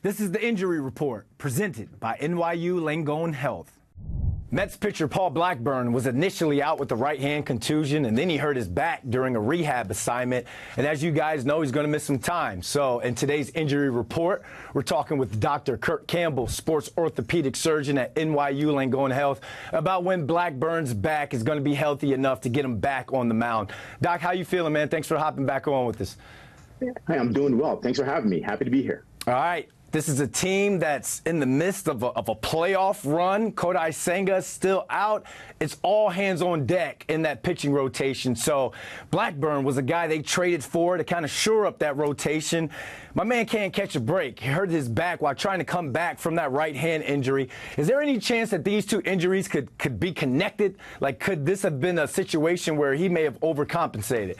This is the injury report presented by NYU Langone Health. Mets pitcher Paul Blackburn was initially out with the right hand contusion, and then he hurt his back during a rehab assignment. And as you guys know, he's going to miss some time. So in today's injury report, we're talking with Dr. Kirk Campbell, Sports Orthopedic Surgeon at NYU Langone Health, about when Blackburn's back is going to be healthy enough to get him back on the mound. Doc, how you feeling, man? Thanks for hopping back on with us. Hi, I'm doing well. Thanks for having me. Happy to be here. All right. This is a team that's in the midst of a playoff run. Kodai Senga's still out. It's all hands on deck in that pitching rotation. So Blackburn was a guy they traded for to kind of shore up that rotation. My man can't catch a break. He hurt his back while trying to come back from that right hand injury. Is there any chance that these two injuries could be connected? Like, could this have been a situation where he may have overcompensated?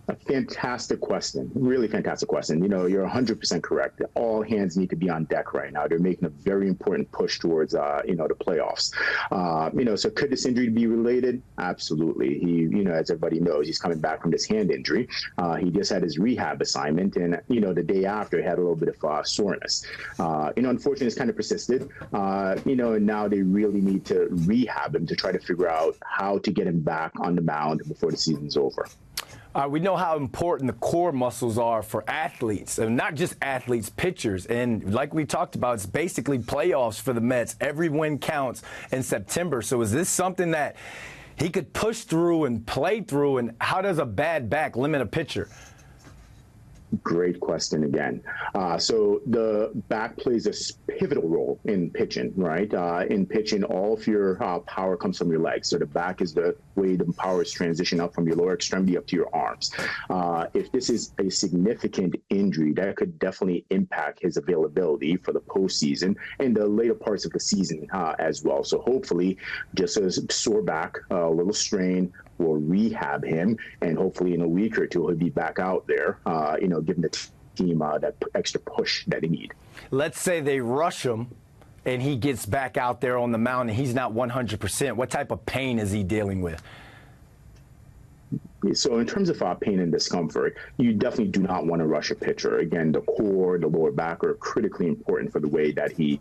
A fantastic question. Really fantastic question. You know, you're 100% correct. All hands need to be on deck right now. They're making a very important push towards, the playoffs. So could this injury be related? Absolutely. He, as everybody knows, he's coming back from this hand injury. He just had his rehab assignment, and, the day after, he had a little bit of soreness. Unfortunately, it's kind of persisted, and now they really need to rehab him to try to figure out how to get him back on the mound before the season's over. We know how important the core muscles are for athletes, and not just athletes, pitchers. And like we talked about, it's basically playoffs for the Mets. Every win counts in September. So is this something that he could push through and play through? And how does a bad back limit a pitcher? Great question again. So the back plays a pivotal role in pitching, right? In pitching, all of your power comes from your legs. So the back is the way the power is transitioned up from your lower extremity up to your arms. If this is a significant injury, that could definitely impact his availability for the postseason and the later parts of the season as well. So hopefully, just a sore back, a little strain, we'll rehab him, and hopefully in a week or two he'll be back out there, giving the team that extra push that they need. Let's say they rush him and he gets back out there on the mound and he's not 100%. What type of pain is he dealing with? So in terms of pain and discomfort, you definitely do not want to rush a pitcher. Again, the core, the lower back are critically important for the way that he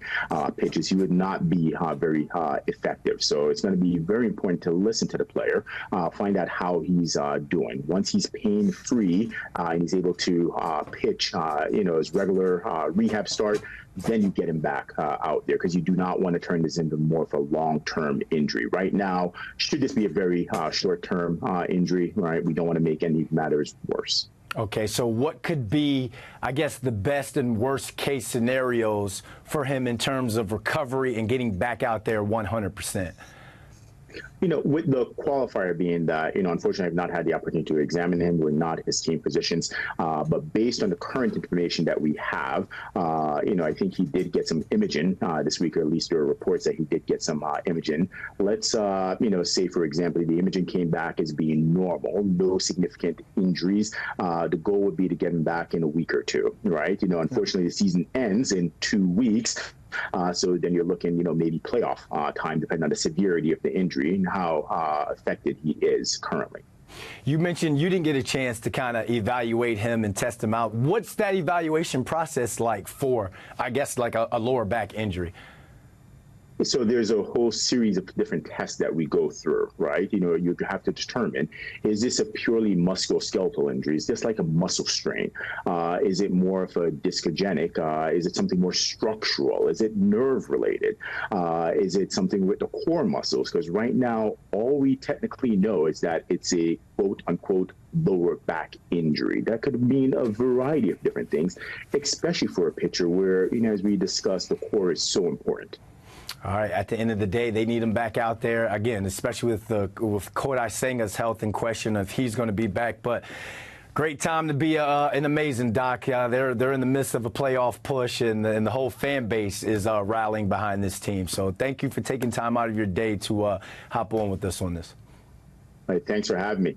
pitches. He would not be very effective. So it's going to be very important to listen to the player, find out how he's doing. Once he's pain-free and he's able to pitch, his regular rehab start, then you get him back out there, because you do not want to turn this into more of a long-term injury. Right now, should this be a very short-term injury, right? We don't want to make any matters worse. Okay, so what could be, I guess, the best and worst case scenarios for him in terms of recovery and getting back out there 100%? With the qualifier being that, unfortunately, I've not had the opportunity to examine him. We're not his team physicians. But based on the current information that we have, I think he did get some imaging this week, or at least there are reports that he did get some imaging. Let's, say, for example, the imaging came back as being normal, no significant injuries. The goal would be to get him back in a week or two, right? Unfortunately, the season ends in 2 weeks. So then you're looking, maybe playoff time, depending on the severity of the injury and how affected he is currently. You mentioned you didn't get a chance to kind of evaluate him and test him out. What's that evaluation process like for, I guess, like a lower back injury? So there's a whole series of different tests that we go through, right? You have to determine, is this a purely musculoskeletal injury? Is this like a muscle strain? Is it more of a discogenic? Is it something more structural? Is it nerve related? Is it something with the core muscles? Because right now, all we technically know is that it's a quote unquote lower back injury. That could mean a variety of different things, especially for a pitcher where, as we discussed, the core is so important. All right. At the end of the day, they need him back out there again, especially with Kodai Senga's health in question, if he's going to be back. But great time to be an amazing doc. They're in the midst of a playoff push, and the whole fan base is rallying behind this team. So thank you for taking time out of your day to hop on with us on this. All right, thanks for having me.